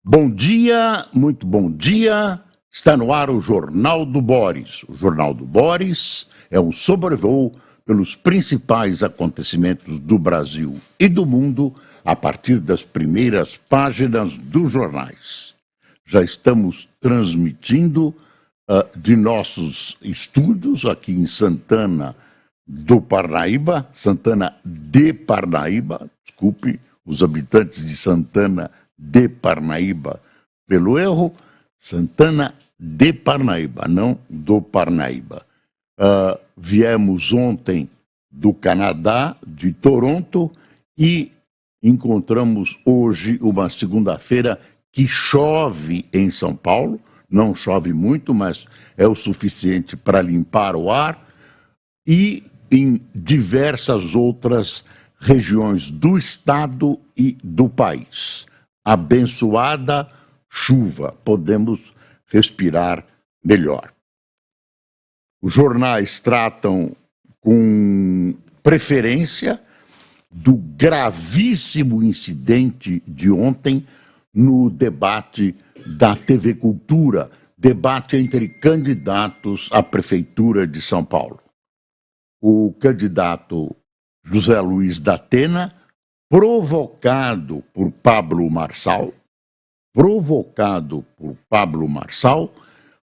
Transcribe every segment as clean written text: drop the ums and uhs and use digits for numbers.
Bom dia, muito bom dia. Está no ar o Jornal do Boris. O Jornal do Boris é um sobrevoo pelos principais acontecimentos do Brasil e do mundo a partir das primeiras páginas dos jornais. Já estamos transmitindo de nossos estúdios aqui em Santana de Parnaíba, desculpe os habitantes de Santana de Parnaíba pelo erro, Santana de Parnaíba, não do Parnaíba. Viemos ontem do Canadá, de Toronto, e encontramos hoje uma segunda-feira que chove em São Paulo. Não chove muito, mas é o suficiente para limpar o ar, e em diversas outras regiões do estado e do país. Abençoada chuva, podemos respirar melhor. Os jornais tratam com preferência do gravíssimo incidente de ontem no debate da TV Cultura, debate entre candidatos à Prefeitura de São Paulo. O candidato José Luiz da Atena, provocado por Pablo Marçal,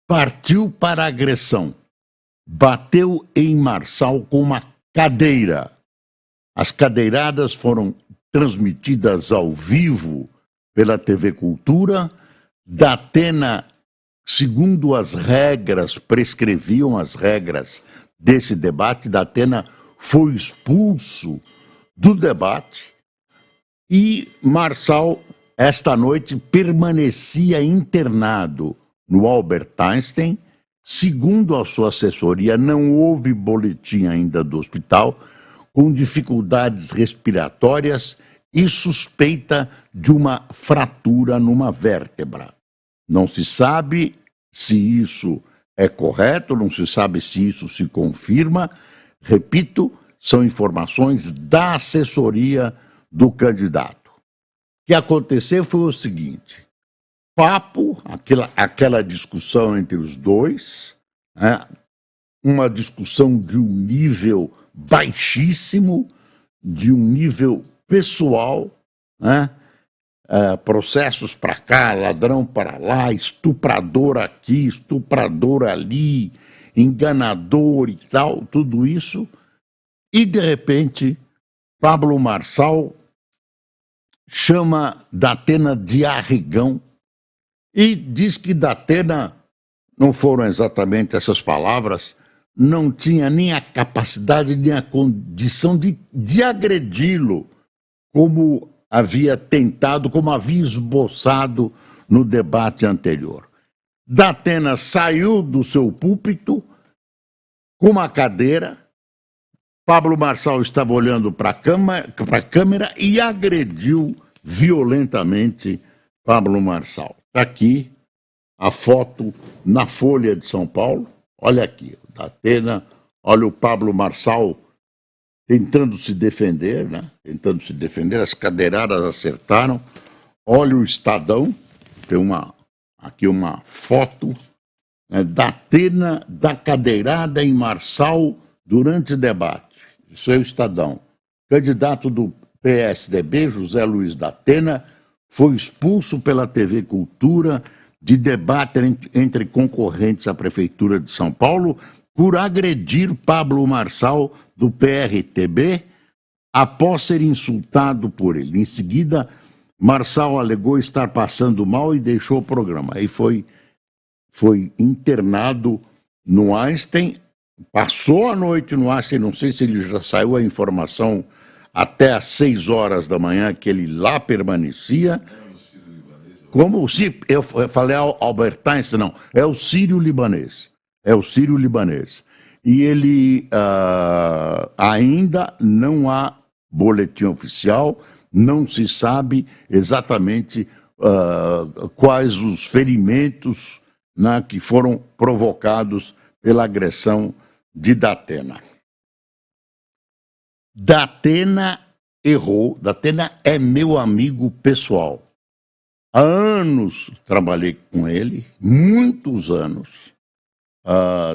partiu para a agressão. Bateu em Marçal com uma cadeira. As cadeiradas foram transmitidas ao vivo pela TV Cultura. Da Atena, segundo as regras, prescreviam as regras desse debate, da Atena foi expulso do debate e Marçal, esta noite, permanecia internado no Albert Einstein. Segundo a sua assessoria, não houve boletim ainda do hospital, com dificuldades respiratórias e suspeita de uma fratura numa vértebra. Não se sabe se isso é correto, não se sabe se isso se confirma. Repito, são informações da assessoria do candidato. O que aconteceu foi o seguinte: aquela discussão entre os dois, uma discussão de um nível baixíssimo, de um nível pessoal, processos para cá, ladrão para lá, estuprador aqui, estuprador ali, enganador e tal, tudo isso. E, de repente, Pablo Marçal chama da Atena de arregão e diz que da Atena, não foram exatamente essas palavras, não tinha nem a capacidade nem a condição de agredi-lo, como havia tentado, como havia esboçado no debate anterior. Da Atena saiu do seu púlpito com uma cadeira. Pablo Marçal estava olhando para a câmera e agrediu violentamente Pablo Marçal. Está aqui a foto na Folha de São Paulo. Olha aqui, da Atena, olha o Pablo Marçal tentando se defender, as cadeiradas acertaram. Olha o Estadão, tem aqui uma foto da Atena, da cadeirada em Marçal durante o debate. Isso é o Estadão. Candidato do PSDB, José Luiz da Atena, foi expulso pela TV Cultura de debate entre concorrentes à Prefeitura de São Paulo por agredir Pablo Marçal, do PRTB, após ser insultado por ele. Em seguida, Marçal alegou estar passando mal e deixou o programa. Aí foi internado no Einstein, passou a noite no Einstein, não sei se ele já saiu a informação até às 6 horas da manhã que ele lá permanecia. Como eu falei Albert Einstein, não, é o Sírio-Libanês. E ele ainda não há boletim oficial, não se sabe exatamente quais os ferimentos que foram provocados pela agressão de da Atena. Da Atena errou, da Atena é meu amigo pessoal. Há anos trabalhei com ele, muitos anos.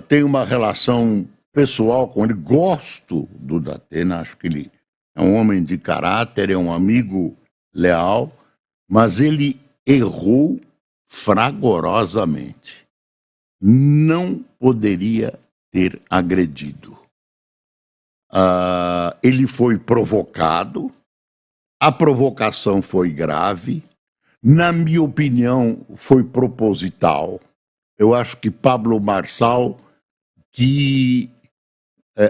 Tenho uma relação pessoal com ele, gosto do Datena, acho que ele é um homem de caráter, é um amigo leal, mas ele errou fragorosamente. Não poderia ter agredido. Ele foi provocado, a provocação foi grave, na minha opinião, foi proposital. Eu acho que Pablo Marçal, que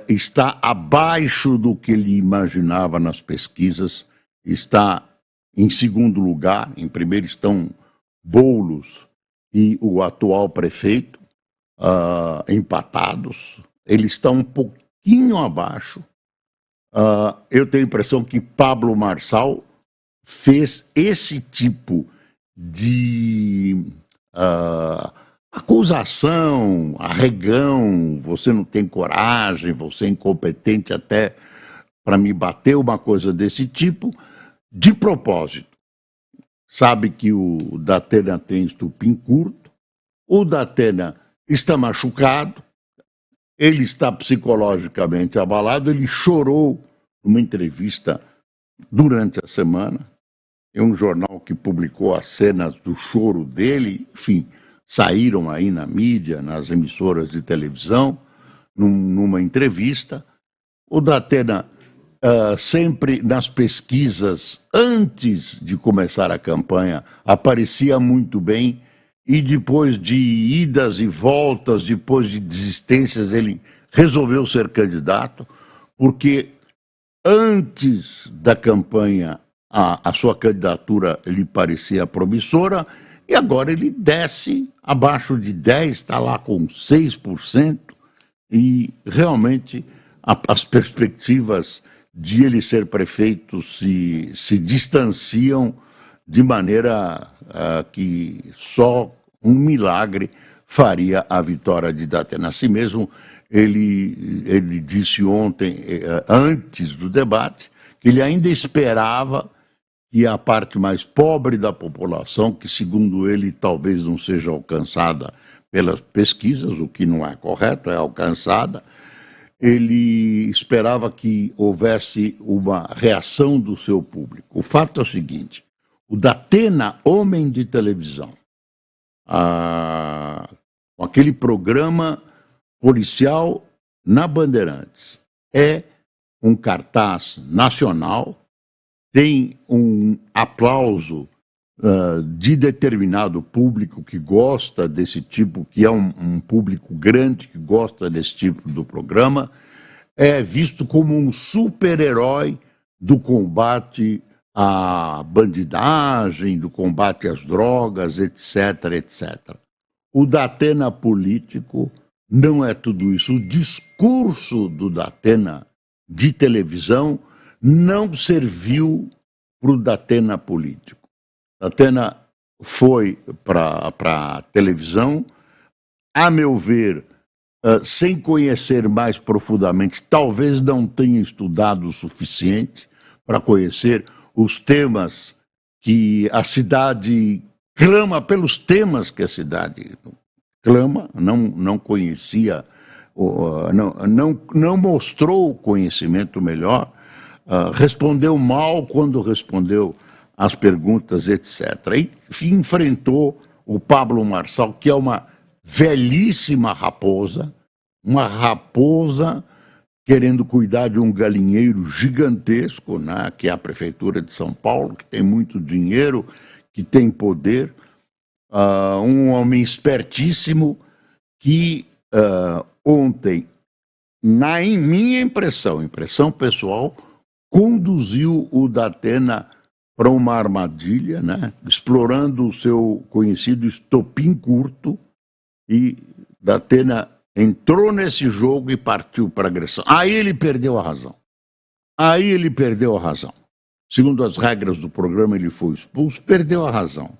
está abaixo do que ele imaginava nas pesquisas, está em segundo lugar. Em primeiro estão Boulos e o atual prefeito, empatados. Ele está um pouquinho abaixo. Eu tenho a impressão que Pablo Marçal fez esse tipo de acusação, arregão, você não tem coragem, você é incompetente até para me bater, uma coisa desse tipo, de propósito. Sabe que o Datena tem estupim curto, o Datena está machucado, ele está psicologicamente abalado, ele chorou numa entrevista durante a semana. É um jornal que publicou as cenas do choro dele, enfim, saíram aí na mídia, nas emissoras de televisão, numa entrevista. O Datena, sempre nas pesquisas, antes de começar a campanha, aparecia muito bem, e depois de idas e voltas, depois de desistências, ele resolveu ser candidato, porque antes da campanha a sua candidatura lhe parecia promissora, e agora ele desce abaixo de 10%, está lá com 6%, e realmente as perspectivas de ele ser prefeito se distanciam de maneira que só um milagre faria a vitória de Datena. Assim mesmo, ele disse ontem, antes do debate, que ele ainda esperava que a parte mais pobre da população, que segundo ele talvez não seja alcançada pelas pesquisas, o que não é correto, é alcançada, ele esperava que houvesse uma reação do seu público. O fato é o seguinte: o Datena, homem de televisão, com aquele programa policial na Bandeirantes, é um cartaz nacional, tem um aplauso de determinado público que gosta desse tipo, que é um público grande que gosta desse tipo do programa, é visto como um super-herói do combate à bandidagem, do combate às drogas, etc, etc. O Datena político não é tudo isso. O discurso do Datena de televisão não serviu para o Datena político. Datena foi para a televisão, a meu ver, sem conhecer mais profundamente, talvez não tenha estudado o suficiente para conhecer os temas que a cidade clama, pelos temas que a cidade clama, não conhecia, não mostrou o conhecimento melhor, respondeu mal quando respondeu as perguntas, etc. E enfrentou o Pablo Marçal, que é uma velhíssima raposa, uma raposa querendo cuidar de um galinheiro gigantesco, né, que é a Prefeitura de São Paulo, que tem muito dinheiro, que tem poder, um homem espertíssimo que ontem, em minha impressão pessoal, conduziu o Datena para uma armadilha, né, explorando o seu conhecido estopim curto, e Datena entrou nesse jogo e partiu para a agressão. Aí ele perdeu a razão. Segundo as regras do programa, ele foi expulso, perdeu a razão.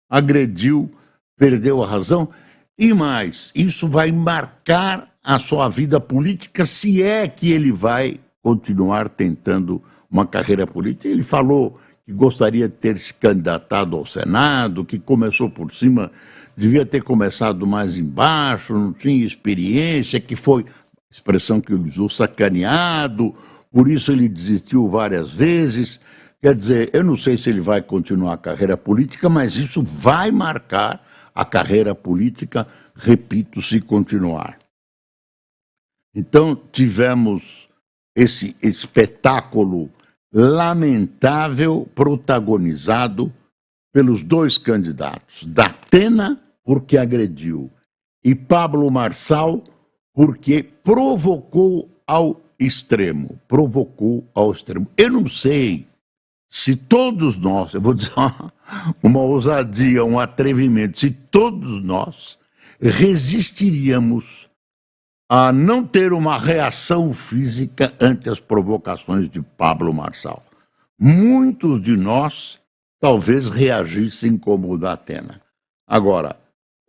Agrediu, perdeu a razão. E mais, isso vai marcar a sua vida política, se é que ele vai continuar tentando uma carreira política. Ele falou que gostaria de ter se candidatado ao Senado, que começou por cima, devia ter começado mais embaixo, não tinha experiência, que foi, expressão que usou, sacaneado, por isso ele desistiu várias vezes. Quer dizer, eu não sei se ele vai continuar a carreira política, mas isso vai marcar a carreira política, repito, se continuar. Então, tivemos esse espetáculo lamentável protagonizado pelos dois candidatos, Datena, porque agrediu, e Pablo Marçal, porque provocou ao extremo. Eu não sei se todos nós, eu vou dizer uma ousadia, um atrevimento, se todos nós resistiríamos a não ter uma reação física ante as provocações de Pablo Marçal. Muitos de nós talvez reagissem como o Datena. Agora,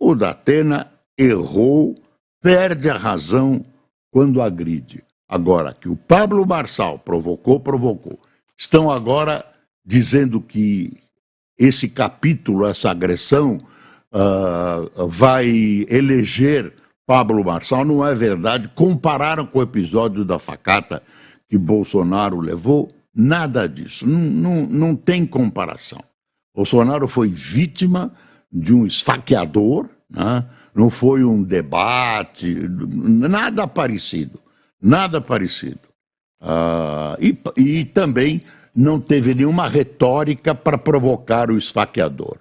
o Datena errou, perde a razão quando agride. Agora, que o Pablo Marçal provocou. Estão agora dizendo que esse capítulo, essa agressão, vai eleger Pablo Marçal. Não é verdade. Compararam com o episódio da facada que Bolsonaro levou. Nada disso. Não tem comparação. Bolsonaro foi vítima de um esfaqueador, né? Não foi um debate, nada parecido. Nada parecido. E também não teve nenhuma retórica para provocar o esfaqueador.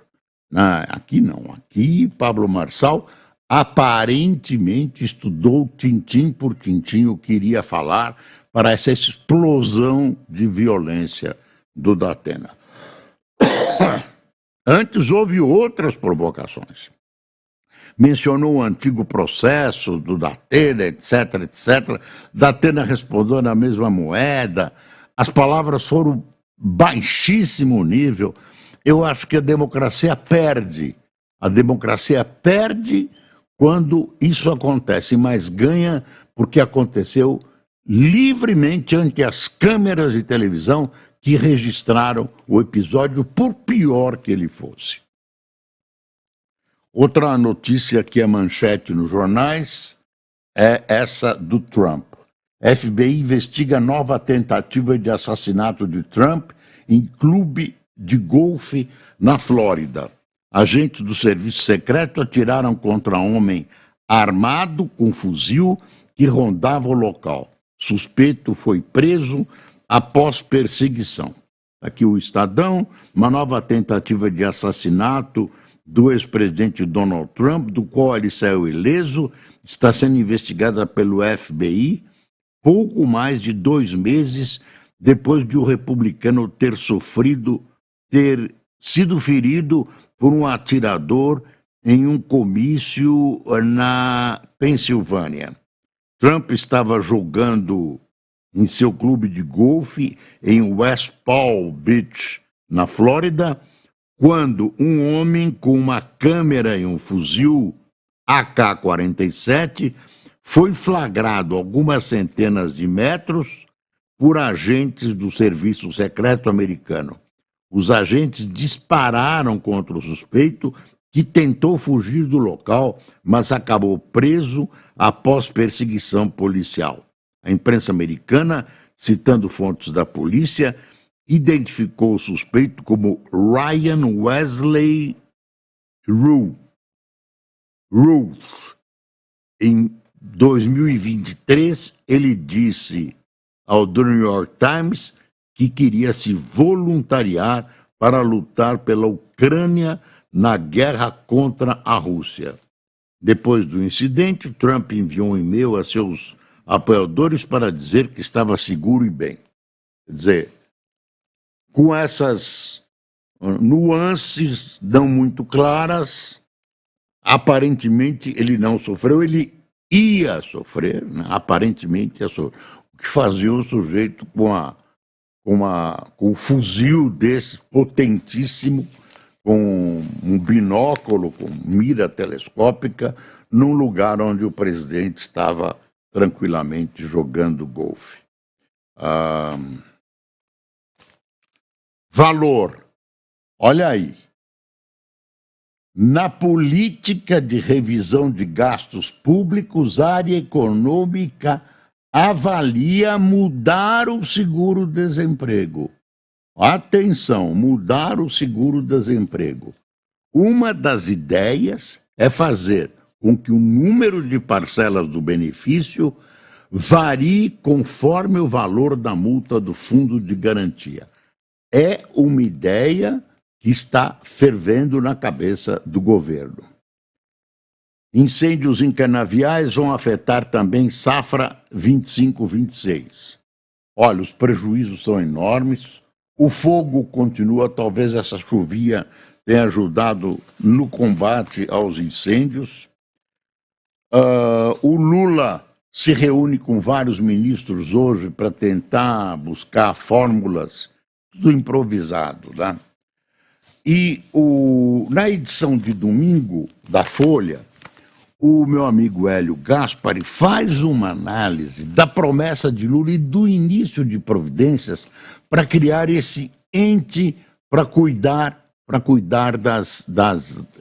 Aqui não. Aqui, Pablo Marçal aparentemente estudou tintim por tintim o que iria falar para essa explosão de violência do Datena. Antes houve outras provocações. Mencionou o antigo processo do Datena, etc. Datena respondeu na mesma moeda. As palavras foram baixíssimo nível. Eu acho que a democracia perde. A democracia perde quando isso acontece, mas ganha porque aconteceu livremente ante as câmeras de televisão que registraram o episódio, por pior que ele fosse. Outra notícia que é manchete nos jornais é essa do Trump. FBI investiga nova tentativa de assassinato de Trump em clube de golfe na Flórida. Agentes do serviço secreto atiraram contra homem armado com fuzil que rondava o local. Suspeito foi preso após perseguição. Aqui o Estadão, uma nova tentativa de assassinato do ex-presidente Donald Trump, do qual ele saiu ileso, está sendo investigada pelo FBI, pouco mais de 2 meses depois de o republicano ter sido ferido por um atirador em um comício na Pensilvânia. Trump estava jogando em seu clube de golfe em West Palm Beach, na Flórida, quando um homem com uma câmera e um fuzil AK-47 foi flagrado a algumas centenas de metros por agentes do Serviço Secreto americano. Os agentes dispararam contra o suspeito, que tentou fugir do local, mas acabou preso após perseguição policial. A imprensa americana, citando fontes da polícia, identificou o suspeito como Ryan Wesley Ruth. Em 2023, ele disse ao The New York Times que queria se voluntariar para lutar pela Ucrânia na guerra contra a Rússia. Depois do incidente, Trump enviou um e-mail a seus apoiadores para dizer que estava seguro e bem. Quer dizer, com essas nuances não muito claras, aparentemente ele não sofreu, ele ia sofrer, né? Aparentemente ia sofrer. O que fazia o sujeito com um fuzil desse potentíssimo, com um binóculo, com mira telescópica, num lugar onde o presidente estava tranquilamente jogando golfe. valor. Olha aí. Na política de revisão de gastos públicos, a área econômica avalia mudar o seguro-desemprego. Atenção, mudar o seguro-desemprego. Uma das ideias é fazer com que o número de parcelas do benefício varie conforme o valor da multa do fundo de garantia. É uma ideia que está fervendo na cabeça do governo. Incêndios em canaviais vão afetar também safra 25-26. Olha, os prejuízos são enormes, o fogo continua, talvez essa chuvia tenha ajudado no combate aos incêndios. O Lula se reúne com vários ministros hoje para tentar buscar fórmulas, tudo improvisado, né? E na edição de domingo da Folha, o meu amigo Hélio Gaspari faz uma análise da promessa de Lula e do início de providências para criar esse ente para cuidar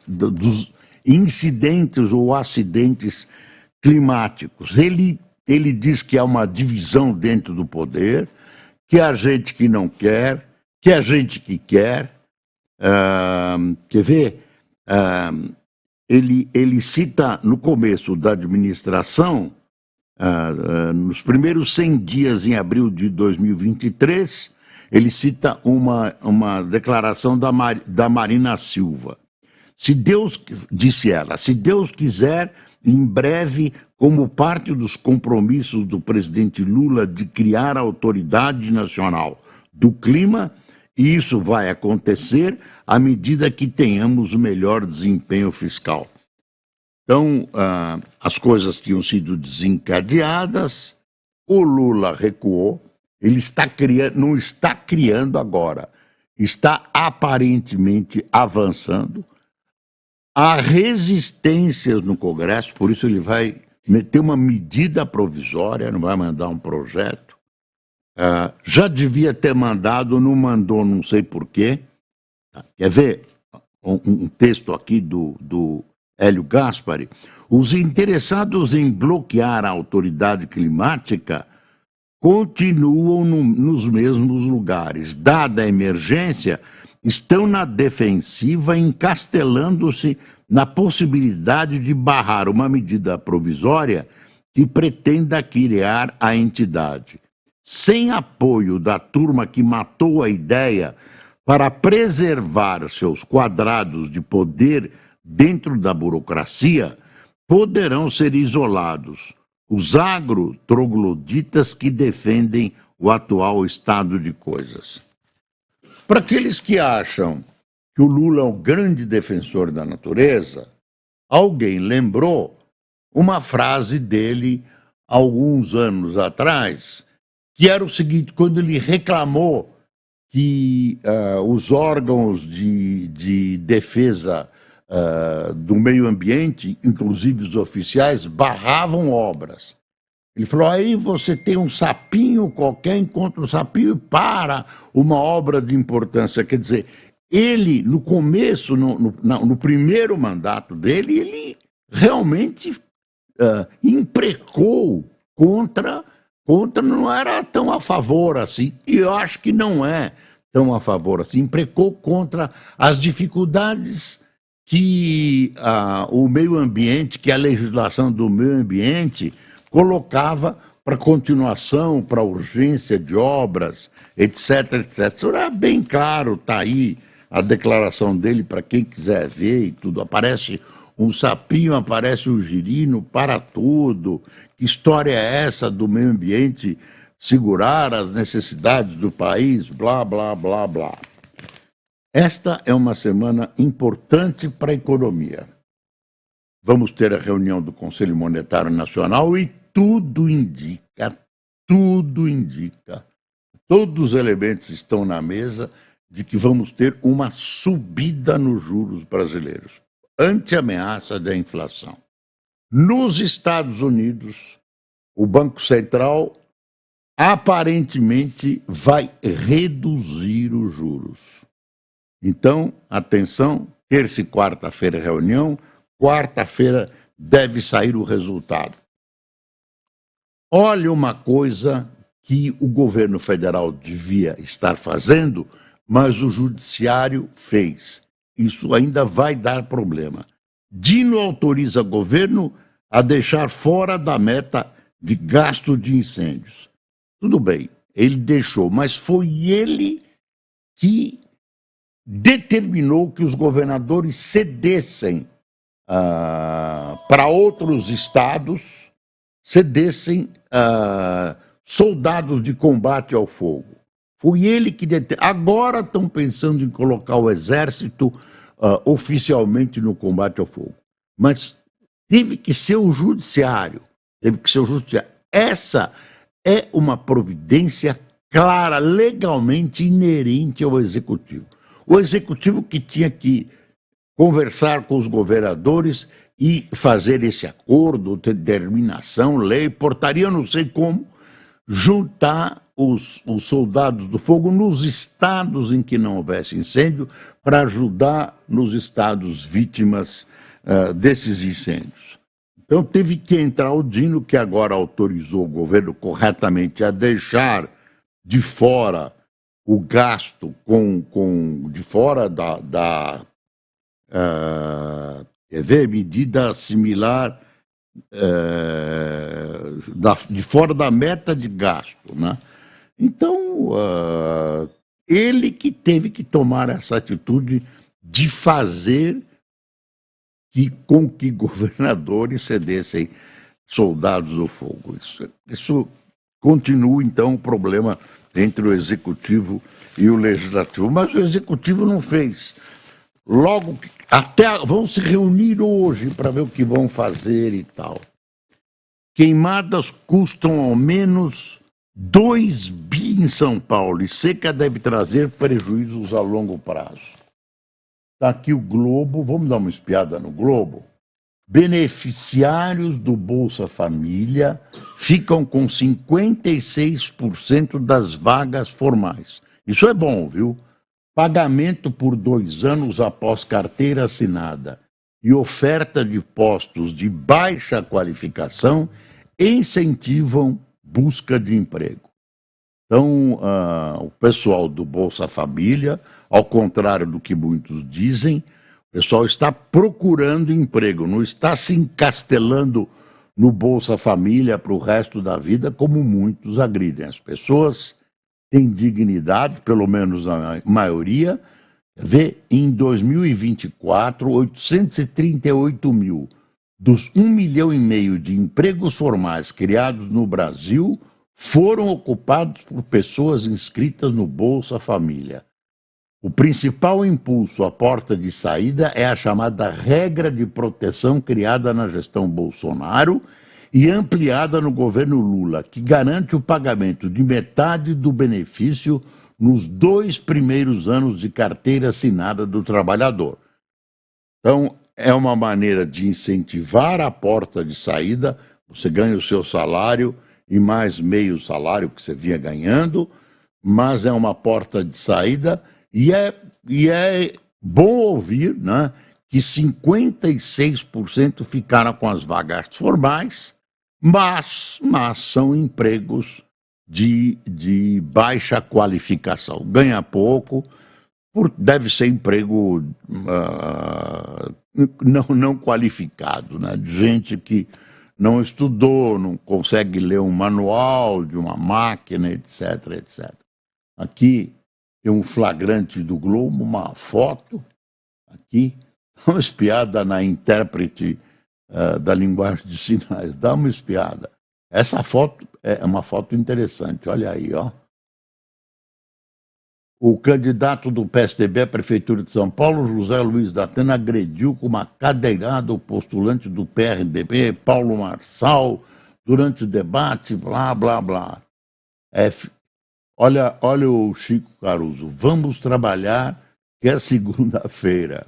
dos incidentes ou acidentes climáticos. Ele diz que há uma divisão dentro do poder, que há gente que não quer, que há gente que quer. Quer ver? Ele cita no começo da administração, nos primeiros 100 dias em abril de 2023, ele cita uma declaração da Marina Silva. Disse ela, se Deus quiser, em breve, como parte dos compromissos do presidente Lula de criar a Autoridade Nacional do Clima, e isso vai acontecer à medida que tenhamos o melhor desempenho fiscal. Então, as coisas tinham sido desencadeadas, o Lula recuou, ele não está criando agora, está aparentemente avançando. Há resistências no Congresso, por isso ele vai meter uma medida provisória, não vai mandar um projeto. Já devia ter mandado, não mandou, não sei porquê. Quer ver um texto aqui do Hélio Gaspari? Os interessados em bloquear a autoridade climática continuam nos mesmos lugares. Dada a emergência, estão na defensiva, encastelando-se na possibilidade de barrar uma medida provisória que pretenda criar a entidade. Sem apoio da turma que matou a ideia para preservar seus quadrados de poder dentro da burocracia, poderão ser isolados os agrotrogloditas que defendem o atual estado de coisas. Para aqueles que acham que o Lula é o grande defensor da natureza, alguém lembrou uma frase dele alguns anos atrás, que era o seguinte, quando ele reclamou que os órgãos de defesa do meio ambiente, inclusive os oficiais, barravam obras. Ele falou, aí você tem um sapinho qualquer, encontra um sapinho e para uma obra de importância. Quer dizer, ele, no começo, no primeiro mandato dele, ele realmente imprecou contra, não era tão a favor assim, e eu acho que não é tão a favor assim, imprecou contra as dificuldades que o meio ambiente, que a legislação do meio ambiente colocava para continuação, para urgência de obras, etc, etc. Isso era bem claro, está aí a declaração dele para quem quiser ver e tudo. Aparece um sapinho, aparece um girino, para tudo. Que história é essa do meio ambiente segurar as necessidades do país? Blá, blá, blá, blá. Esta é uma semana importante para a economia. Vamos ter a reunião do Conselho Monetário Nacional e tudo indica, todos os elementos estão na mesa de que vamos ter uma subida nos juros brasileiros, ante a ameaça da inflação. Nos Estados Unidos, o Banco Central aparentemente vai reduzir os juros. Então, atenção, terça e quarta-feira reunião, quarta-feira deve sair o resultado. Olha uma coisa que o governo federal devia estar fazendo, mas o judiciário fez. Isso ainda vai dar problema. Dino autoriza o governo a deixar fora da meta de gasto de incêndios. Tudo bem, ele deixou, mas foi ele que determinou que os governadores cedessem para outros estados, cedessem soldados de combate ao fogo. Foi ele que determinou. Agora estão pensando em colocar o exército oficialmente no combate ao fogo. Mas teve que ser o judiciário. Essa é uma providência clara, legalmente inerente ao executivo. O executivo que tinha que conversar com os governadores e fazer esse acordo, determinação, lei, portaria, não sei como, juntar os soldados do fogo nos estados em que não houvesse incêndio para ajudar nos estados vítimas desses incêndios. Então teve que entrar o Dino, que agora autorizou o governo corretamente a deixar de fora o gasto de fora medida similar de fora da meta de gasto, né? Então, ele que teve que tomar essa atitude de fazer com que governadores cedessem soldados do fogo. Isso continua, então, o problema entre o executivo e o legislativo. Mas o executivo não fez. Logo, até vão se reunir hoje para ver o que vão fazer e tal. Queimadas custam ao menos 2 bi em São Paulo e seca deve trazer prejuízos a longo prazo. Está aqui o Globo, vamos dar uma espiada no Globo. Beneficiários do Bolsa Família ficam com 56% das vagas formais. Isso é bom, viu? Pagamento por 2 anos após carteira assinada e oferta de postos de baixa qualificação incentivam busca de emprego. Então, o pessoal do Bolsa Família, ao contrário do que muitos dizem, o pessoal está procurando emprego, não está se encastelando no Bolsa Família para o resto da vida, como muitos agridem. As pessoas têm dignidade, pelo menos a maioria. Vê, em 2024, 838 mil dos 1,5 milhão de empregos formais criados no Brasil foram ocupados por pessoas inscritas no Bolsa Família. O principal impulso à porta de saída é a chamada regra de proteção criada na gestão Bolsonaro e ampliada no governo Lula, que garante o pagamento de metade do benefício nos 2 primeiros anos de carteira assinada do trabalhador. Então, é uma maneira de incentivar a porta de saída, você ganha o seu salário e mais meio salário que você vinha ganhando, mas é uma porta de saída e é bom ouvir, né, que 56% ficaram com as vagas formais, mas são empregos de baixa qualificação. Ganha pouco, deve ser emprego não qualificado, né? De gente que não estudou, não consegue ler um manual de uma máquina, etc, etc. Aqui tem um flagrante do Globo, uma foto, aqui, uma espiada na intérprete da linguagem de sinais, dá uma espiada. Essa foto é uma foto interessante, olha aí, ó. O candidato do PSDB à Prefeitura de São Paulo, José Luiz da Atena, agrediu com uma cadeirada o postulante do PRDB, Paulo Marçal, durante o debate, blá, blá, blá. Olha o Chico Caruso, vamos trabalhar, que é segunda-feira.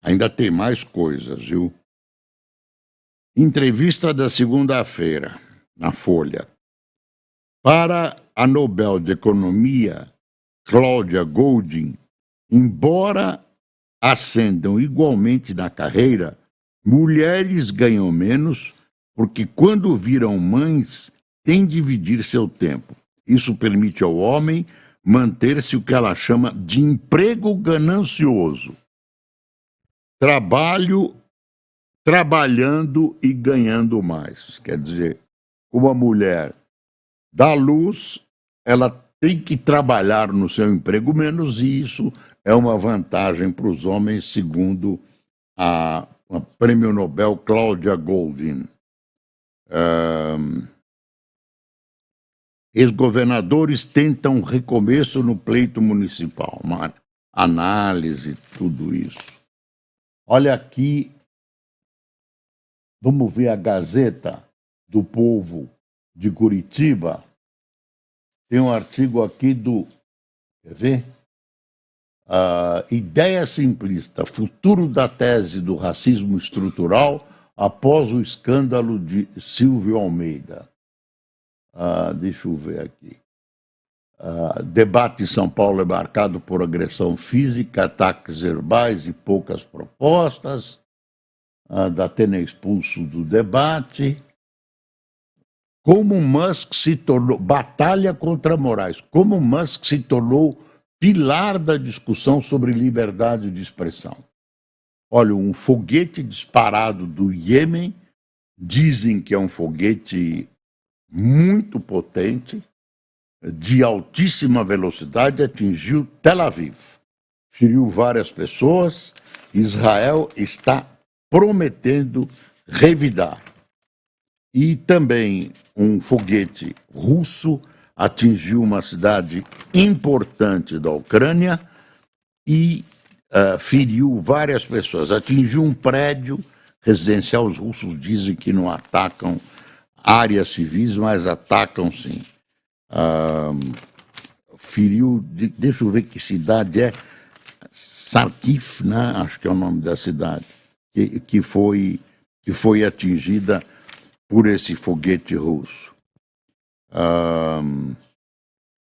Ainda tem mais coisas, viu? Entrevista da segunda-feira, na Folha. Para a Nobel de Economia, Cláudia Goldin, embora ascendam igualmente na carreira, mulheres ganham menos porque, quando viram mães, têm de dividir seu tempo. Isso permite ao homem manter-se o que ela chama de emprego ganancioso. Trabalhando e ganhando mais. Quer dizer, como a mulher dá luz, ela tem que trabalhar no seu emprego menos, e isso é uma vantagem para os homens, segundo a Prêmio Nobel Cláudia Goldin. Ex-governadores tentam recomeço no pleito municipal. Uma análise, tudo isso. Olha aqui, vamos ver a Gazeta do Povo de Curitiba. Tem um artigo aqui quer ver? Ideia simplista, futuro da tese do racismo estrutural após o escândalo de Silvio Almeida. Deixa eu ver aqui. Debate em São Paulo é marcado por agressão física, ataques verbais e poucas propostas. Datena é expulso do debate. Como Musk se tornou... Batalha contra Moraes. Como Musk se tornou pilar da discussão sobre liberdade de expressão. Olha, um foguete disparado do Iêmen, dizem que é um foguete muito potente, de altíssima velocidade, atingiu Tel Aviv. Feriu várias pessoas. Israel está prometendo revidar. E também um foguete russo atingiu uma cidade importante da Ucrânia e feriu várias pessoas. Atingiu um prédio residencial. Os russos dizem que não atacam áreas civis, mas atacam sim. Feriu, deixa eu ver que cidade é, Sarkif, né? Acho que é o nome da cidade, que foi atingida por esse foguete russo.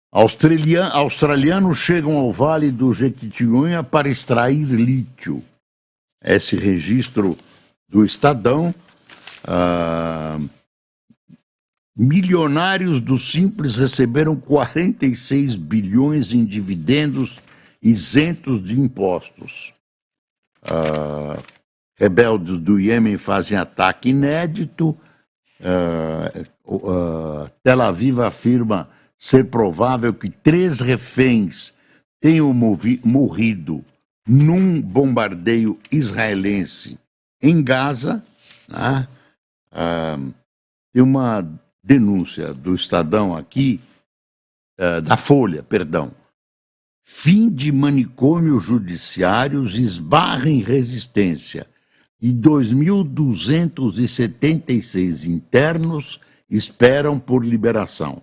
Australianos chegam ao Vale do Jequitinhonha para extrair lítio. Esse registro do Estadão. Milionários do Simples receberam 46 bilhões em dividendos isentos de impostos. Rebeldes do Iêmen fazem ataque inédito. Tel Aviv afirma ser provável que 3 reféns tenham morrido num bombardeio israelense em Gaza. Né? Tem uma denúncia do Estadão aqui, da Folha, perdão. Fim de manicômios judiciários esbarra em resistência e 2.276 internos esperam por liberação.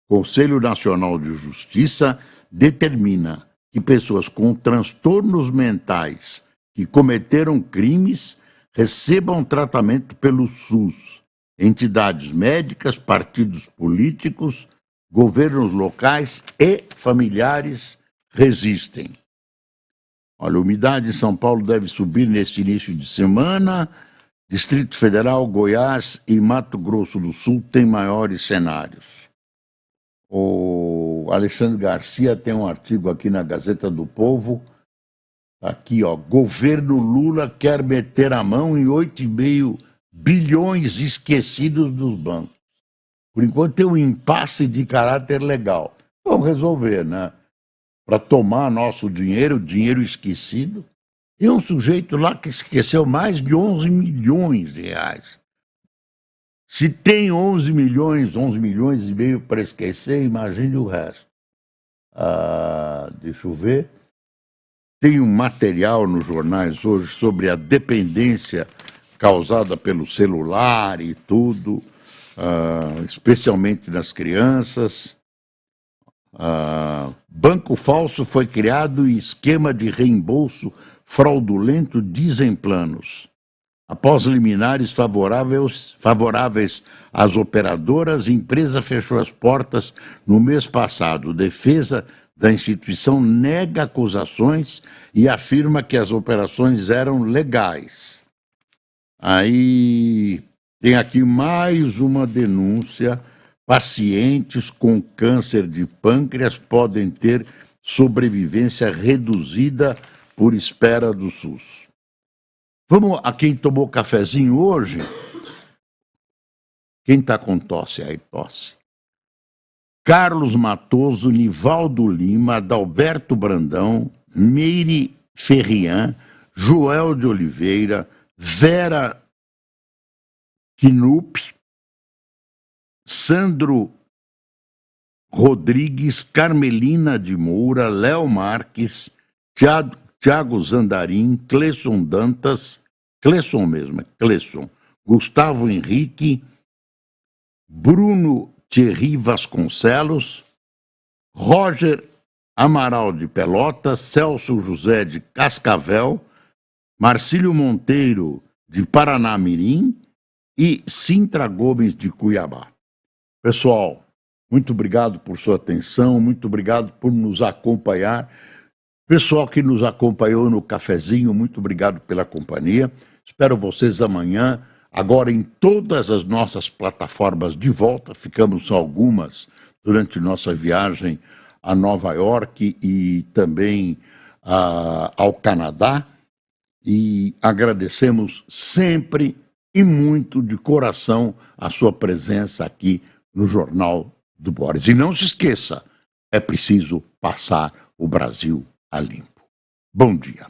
Conselho Nacional de Justiça determina que pessoas com transtornos mentais que cometeram crimes recebam tratamento pelo SUS. Entidades médicas, partidos políticos, governos locais e familiares resistem. Olha, a umidade em São Paulo deve subir neste início de semana. Distrito Federal, Goiás e Mato Grosso do Sul têm maiores cenários. O Alexandre Garcia tem um artigo aqui na Gazeta do Povo. Aqui, ó, governo Lula quer meter a mão em 8,5 bilhões esquecidos dos bancos. Por enquanto tem um impasse de caráter legal. Vamos resolver, né? Para tomar nosso dinheiro, dinheiro esquecido. Tem um sujeito lá que esqueceu mais de 11 milhões de reais. Se tem 11 milhões e meio para esquecer, imagine o resto. Deixa eu ver. Tem um material nos jornais hoje sobre a dependência causada pelo celular e tudo, especialmente nas crianças. Banco falso foi criado e esquema de reembolso fraudulento dizem planos. Após liminares favoráveis às operadoras, a empresa fechou as portas no mês passado. Defesa da instituição nega acusações e afirma que as operações eram legais. Aí tem aqui mais uma denúncia. Pacientes com câncer de pâncreas podem ter sobrevivência reduzida por espera do SUS. Vamos a quem tomou cafezinho hoje? Quem está com tosse aí, tosse? Carlos Matoso, Nivaldo Lima, Adalberto Brandão, Meire Ferrian, Joel de Oliveira, Vera Knupp, Sandro Rodrigues, Carmelina de Moura, Léo Marques, Tiago Zandarim, Cleison Dantas, Cleison, Gustavo Henrique, Bruno Thierry Vasconcelos, Roger Amaral de Pelotas, Celso José de Cascavel, Marcílio Monteiro de Paranamirim e Sintra Gomes de Cuiabá. Pessoal, muito obrigado por sua atenção, muito obrigado por nos acompanhar. Pessoal que nos acompanhou no cafezinho, muito obrigado pela companhia. Espero vocês amanhã, agora em todas as nossas plataformas de volta. Ficamos só algumas durante nossa viagem a Nova York e também ao Canadá. E agradecemos sempre e muito de coração a sua presença aqui no Jornal do Boris. E não se esqueça, é preciso passar o Brasil a limpo. Bom dia.